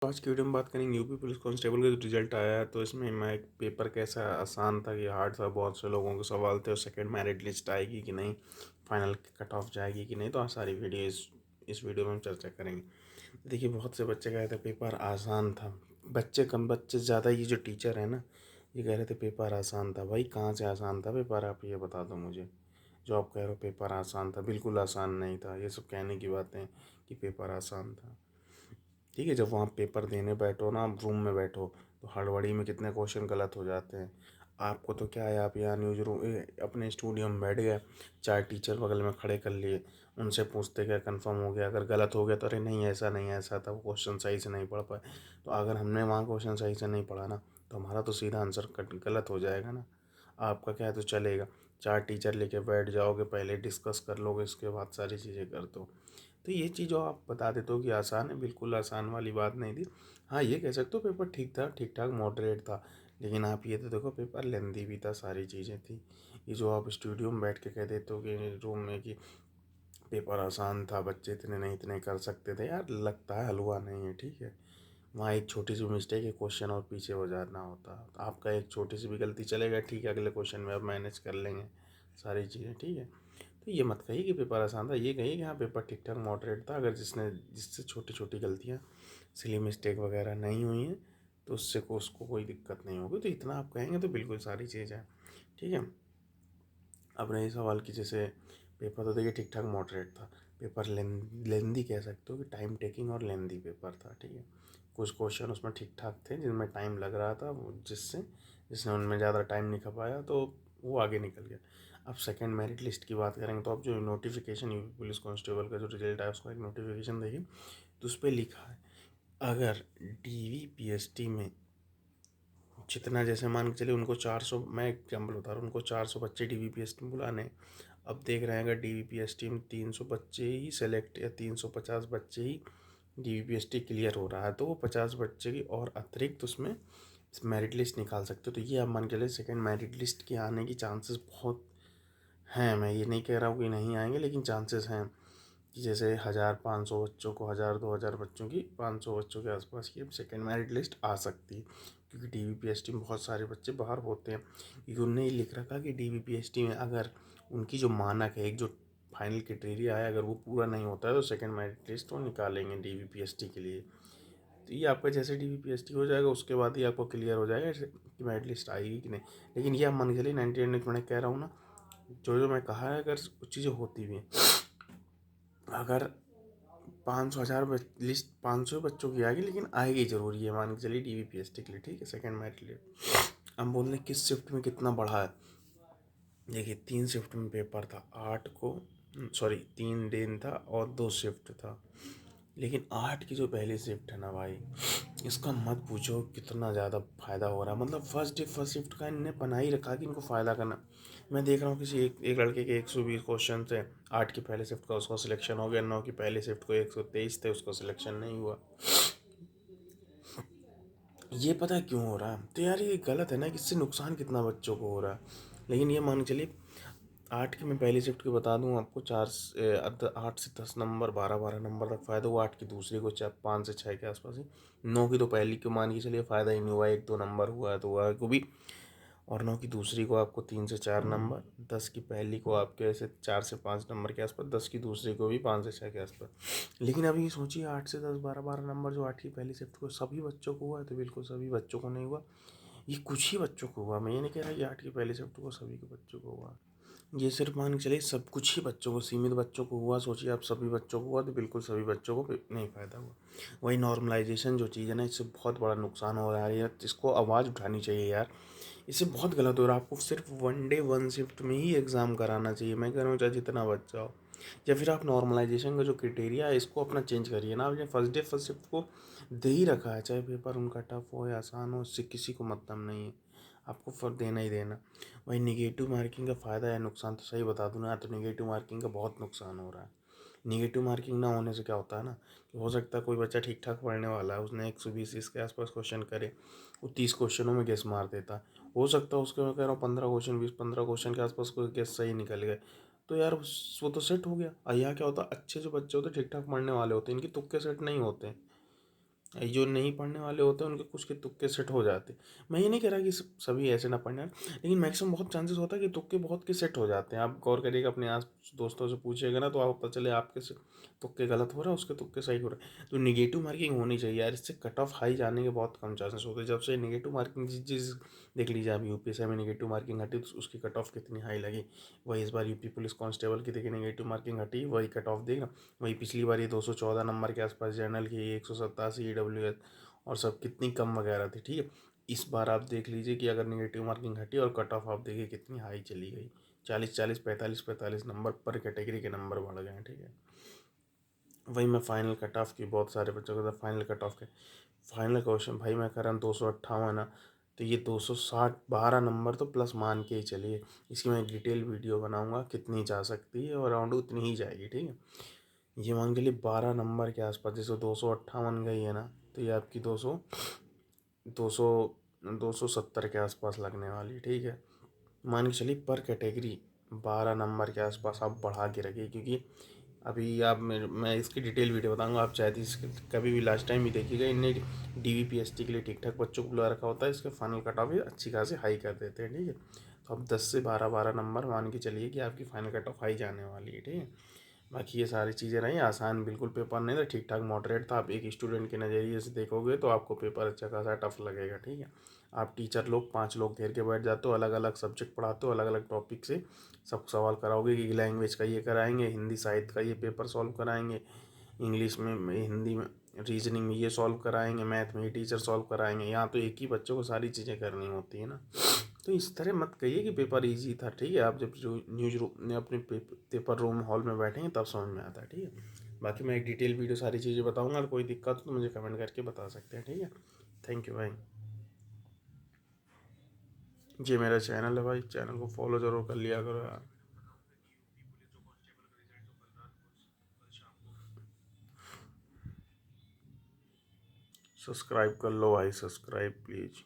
आज की वीडियो में बात करेंगे यूपी पुलिस कांस्टेबल का जो रिजल्ट आया है। तो इसमें मैं एक पेपर कैसा आसान था कि हार्ड था, बहुत से लोगों के सवाल थे और सेकंड मेरिट लिस्ट आएगी कि नहीं, फाइनल कट ऑफ जाएगी कि नहीं। तो सारी वीडियो इस वीडियो में हम चर्चा करेंगे। देखिए, बहुत से बच्चे कह रहे थे पेपर आसान था, बच्चे कम बच्चे ज़्यादा, ये जो टीचर है ना, ये कह रहे थे पेपर आसान था। भाई कहाँ से आसान था पेपर, आप ये बता दो मुझे। जो आप कह रहे हो पेपर आसान था, बिल्कुल आसान नहीं था। ये सब कहने की बातें कि पेपर आसान था। ठीक है, जब वहाँ पेपर देने बैठो ना, आप रूम में बैठो, तो हड़बड़ी में कितने क्वेश्चन गलत हो जाते हैं। आपको तो क्या है, आप यहाँ न्यूज़ रूम अपने स्टूडियो में बैठ गए, चार टीचर बगल में खड़े कर लिए, उनसे पूछते क्या कंफर्म हो गया। अगर गलत हो गया तो अरे नहीं ऐसा नहीं ऐसा था, वो क्वेश्चन सही से नहीं पढ़ पाए। तो अगर हमने वहाँ क्वेश्चन सही से नहीं पढ़ा ना, तो हमारा तो सीधा आंसर गलत हो जाएगा ना। आपका क्या है तो चलेगा, चार टीचर लेके बैठ जाओगे, पहले डिस्कस कर लोगे, इसके बाद सारी चीज़ें कर दो। तो ये चीज़ जो आप बता देते हो कि आसान है, बिल्कुल आसान वाली बात नहीं थी। हाँ, ये कह सकते हो पेपर ठीक था, ठीक ठाक मॉडरेट था। लेकिन आप ये तो देखो पेपर लेंदी भी था, सारी चीज़ें थी। ये जो आप स्टूडियो में बैठ के कह देते हो कि रूम में कि पेपर आसान था, बच्चे इतने नहीं इतने कर सकते थे, यार लगता है हलवा नहीं है। ठीक है, वहाँ एक छोटी सी मिस्टेक है, क्वेश्चन और पीछे हो जाना होता। तो आपका एक छोटी सी भी गलती चलेगा, ठीक है, अगले क्वेश्चन में आप मैनेज कर लेंगे सारी चीज़ें। ठीक है, तो ये मत कहिए कि पेपर आसान था, ये कहिए कि हाँ पेपर ठीक ठाक मॉडरेट था। अगर जिससे छोटी छोटी गलतियाँ, सिली मिस्टेक वगैरह नहीं हुई हैं, तो उसको कोई दिक्कत नहीं होगी। तो इतना आप कहेंगे तो बिल्कुल सारी चीज़ है। ठीक है, अब रही सवाल की, जैसे पेपर तो देखिए ठीक ठाक मॉडरेट था। पेपर लेंदी कह सकते हो कि टाइम टेकिंग और लेंदी पेपर था। ठीक है, कुछ क्वेश्चन उसमें ठीक ठाक थे जिनमें टाइम लग रहा था, जिसने उनमें ज़्यादा टाइम नहीं खपाया तो वो आगे निकल गया। अब सेकंड मेरिट लिस्ट की बात करेंगे तो अब जो नोटिफिकेशन यूपी पुलिस कांस्टेबल का जो रिजल्ट है, उसका एक नोटिफिकेशन देखिए, तो उस पर लिखा है अगर डीवीपीएसटी में जितना, जैसे मान के चलिए उनको 400, मैं एग्जाम्पल बता रहा हूँ, उनको 400 बच्चे डीवीपीएसटी में बुलाने हैं। अब देख रहे हैं अगर डीवीपीएसटी में 300 बच्चे ही सेलेक्ट या 350 बच्चे ही डीवीपीएसटी क्लियर हो रहा है, तो वो 50 बच्चे की और अतिरिक्त उसमें मेरिट लिस्ट निकाल सकते हो। तो ये आप मान के लिए सेकेंड मेरिट लिस्ट के आने की चांसेस बहुत हैं। मैं ये नहीं कह रहा हूँ कि नहीं आएंगे, लेकिन चांसेस हैं कि जैसे 1,500 बच्चों को, 1,000 2,000 बच्चों की, 500 बच्चों के आसपास की अब सेकेंड मेरिट लिस्ट आ सकती है। क्योंकि डीवीपीएसटी में बहुत सारे बच्चे बाहर होते हैं, क्योंकि उन्होंने ये लिख रखा कि डीवीपीएसटी में अगर उनकी जो मानक है, एक जो फाइनल क्राइटेरिया है, अगर वो पूरा नहीं होता है तो सेकेंड मेरिट लिस्ट वो निकालेंगे डीवीपीएसटी के लिए। तो ये आपका जैसे डीवीपीएसटी हो जाएगा, उसके बाद ही आपको क्लियर हो जाएगा कि मेरिट लिस्ट आएगी कि नहीं। लेकिन ये आप मान के चलिए 98 मैंने कह रहा हूँ ना, जो जो मैं कहा है, अगर कुछ चीज़ें होती भी हैं, अगर 500 हज़ार लिस्ट 500 बच्चों की आएगी, लेकिन आएगी जरूर, ये मान के चलिए डीवीपीएसटी के लिए। ठीक है, सेकंड मेरिट लिस्ट। हम बोल रहे हैं किस शिफ्ट में कितना बढ़ा है। देखिए, 3 शिफ्ट में पेपर था, 8 को, सॉरी 3 दिन था और 2 शिफ्ट था। लेकिन 8 की जो पहली शिफ्ट है ना भाई, इसका मत पूछो कितना ज़्यादा फ़ायदा हो रहा है। मतलब फर्स्ट शिफ्ट का इन्हें बना ही रखा कि इनको फ़ायदा करना। मैं देख रहा हूँ किसी एक लड़के के 120 क्वेश्चन थे, 8 की पहले शिफ्ट का उसका सिलेक्शन हो गया, 9 की पहले शिफ्ट को 123 थे, उसका सिलेक्शन नहीं हुआ। ये पता है क्यों हो रहा है? तो यार ये गलत है ना, कि इससे नुकसान कितना बच्चों को हो रहा है। लेकिन ये मान के चलिए, 8 की मैं पहली शिफ्ट की बता दूं आपको, 8 से 10 नंबर, 12 12 नंबर तक फ़ायदा हुआ। 8 की दूसरी को 5 से 6 के आसपास ही। 9 की तो पहली को मान के चलिए फ़ायदा ही नहीं हुआ, 1 2 नंबर हुआ है तो हुआ को भी। और 9 की दूसरी को आपको 3 से 4 नंबर, 10 की पहली को आपके ऐसे 4 से 5 नंबर के आसपास, 10 की दूसरी को भी 5 से 6 के आसपास। लेकिन अभी सोचिए 8 से 10 12 12 नंबर जो 8 की पहली शिफ्ट को सभी बच्चों को हुआ है, तो बिल्कुल सभी बच्चों को नहीं हुआ। ये कुछ ही बच्चों को हुआ। मैं ये नहीं कह रहा कि 8 की पहली शिफ्ट को सभी के बच्चों को हुआ। ये सिर्फ मान के चलिए सब कुछ ही बच्चों को, सीमित बच्चों को हुआ। सोचिए आप सभी बच्चों को हुआ तो बिल्कुल सभी बच्चों को नहीं फ़ायदा हुआ। वही नॉर्मलाइजेशन जो चीज़ है ना, इससे बहुत बड़ा नुकसान हो रहा है यार, इसको आवाज़ उठानी चाहिए यार। इससे बहुत गलत हो रहा है। आपको सिर्फ 1 डे 1 शिफ्ट में ही एग्ज़ाम कराना चाहिए। मैं कह रहा हूँ चाहे जितना बच्चा हो, या फिर आप नॉर्मलाइजेशन का जो क्राइटेरिया है इसको अपना चेंज करिए ना। आपने फर्स्ट डे फर्स्ट शिफ्ट को दे ही रखा है, चाहे पेपर उनका टफ हो या आसान हो, उससे किसी को मतलब नहीं है, आपको फर्क देना ही देना। वही निगेटिव मार्किंग का फ़ायदा या नुकसान तो सही बता दूँ ना, तो निगेटिव मार्किंग का बहुत नुकसान हो रहा है। निगेटिव मार्किंग ना होने से क्या होता है ना, कि हो सकता है कोई बच्चा ठीक ठाक पढ़ने वाला है, उसने 120 इसके आसपास क्वेश्चन करे, वो 30 क्वेश्चनों में गेस मार देता है। हो सकता है उसके, मैं कह रहा हूँ 15 क्वेश्चन, 20 15 क्वेश्चन के आसपास कोई गेस सही निकल गए, तो यार वो तो सेट हो गया। यहाँ क्या होता है, अच्छे जो बच्चे होते हैं ठीक ठाक पढ़ने वाले होते हैं, इनके तुक्के सेट नहीं होते। जो नहीं पढ़ने वाले होते हैं उनके कुछ के तुक्के सेट हो जाते हैं। मैं ये नहीं कह रहा कि सभी ऐसे ना पढ़ने वाले, लेकिन मैक्सिमम बहुत चांसेस होता है कि तुक्के बहुत के सेट हो जाते हैं। आप गौर करिएगा, अपने आस दोस्तों से पूछिएगा ना, तो आपको पता चले आपके से तुक्के गलत हो रहा है, उसके तुक्के सही हो रहे हैं। तो निगेटिव मार्किंग होनी चाहिए यार, इससे कट ऑफ हाई जाने के बहुत कम चांसेस होते हैं। जब से निगेटिव मार्किंग जिस चीज़ देख लीजिए आप, यूपीएससी में निगेटिव मार्किंग हटी तो उसकी कट ऑफ कितनी हाई लगी। वही इस बार यूपी पुलिस कांस्टेबल की देखिए निगेटिव मार्किंग हटी, वही कट ऑफ देगा। वही पिछली बार ये 214 नंबर के आसपास जनरल की, 187 EWS और सब कितनी कम वगैरह थी, ठीक है। इस बार आप देख लीजिए कि अगर निगेटिव मार्किंग हटी और कट ऑफ आप देखिए कितनी हाई चली गई, 40 40 45 45 नंबर पर कैटेगरी के नंबर बढ़ गए हैं, ठीक है। वही मैं फाइनल कट ऑफ की बहुत सारे बच्चों को फाइनल कट ऑफ के फाइनल क्वेश्चन भाई मैं कर रहा हूँ 258 है, तो ये 260 12 नंबर तो प्लस मान के ही चलिए। इसकी मैं डिटेल वीडियो बनाऊंगा कितनी जा सकती है, और अराउंड उतनी ही जाएगी, ठीक है। ये मान के लिए 12 नंबर के आसपास, जैसे 258 गई है ना, तो ये आपकी 200 270 के आसपास लगने वाली, ठीक है। मान के चलिए पर कैटेगरी 12 नंबर के आसपास आप बढ़ा के रखिए, क्योंकि अभी आप मैं इसकी डिटेल वीडियो बताऊंगा, आप चाहे तो इसके कभी भी लास्ट टाइम भी देखिएगा। इनने DVPST के लिए ठीक ठाक बच्चों को बुला रखा होता है, इसके फाइनल कट ऑफ भी अच्छी खासी हाई कर देते हैं, ठीक है। तो अब 10 से 12 नंबर मान के चलिए कि आपकी फाइनल कट ऑफ हाई जाने वाली है, ठीक है। बाकी ये सारी चीज़ें रही, आसान बिल्कुल पेपर नहीं था, ठीक ठाक मॉडरेट था। आप एक स्टूडेंट के नज़रिए से देखोगे तो आपको पेपर अच्छा खासा टफ लगेगा, ठीक है। आप टीचर लोग 5 लोग घेर के बैठ जाते हो, अलग अलग सब्जेक्ट पढ़ाते हो, अलग अलग टॉपिक से सब सवाल कराओगे कि लैंग्वेज का ये कराएंगे, हिंदी साहित्य का ये पेपर सॉल्व कराएंगे, इंग्लिश में, हिंदी में, रीजनिंग में ये सॉल्व कराएंगे, मैथ में ये टीचर सॉल्व कराएंगे। यहाँ तो एक ही बच्चों को सारी चीज़ें करनी होती है ना। तो इस तरह मत कहिए कि पेपर इजी था, ठीक है। आप जब जो न्यूज रूम अपने पेपर रूम हॉल में बैठेंगे तब समझ में आता है, ठीक है। बाकी मैं एक डिटेल वीडियो सारी चीज़ें बताऊंगा, और कोई दिक्कत हो तो मुझे कमेंट करके बता सकते हैं, ठीक है। थैंक यू भाई। जी मेरा चैनल है भाई, चैनल को फॉलो ज़रूर कर लिया करो यार। सब्सक्राइब कर लो भाई, सब्सक्राइब प्लीज़।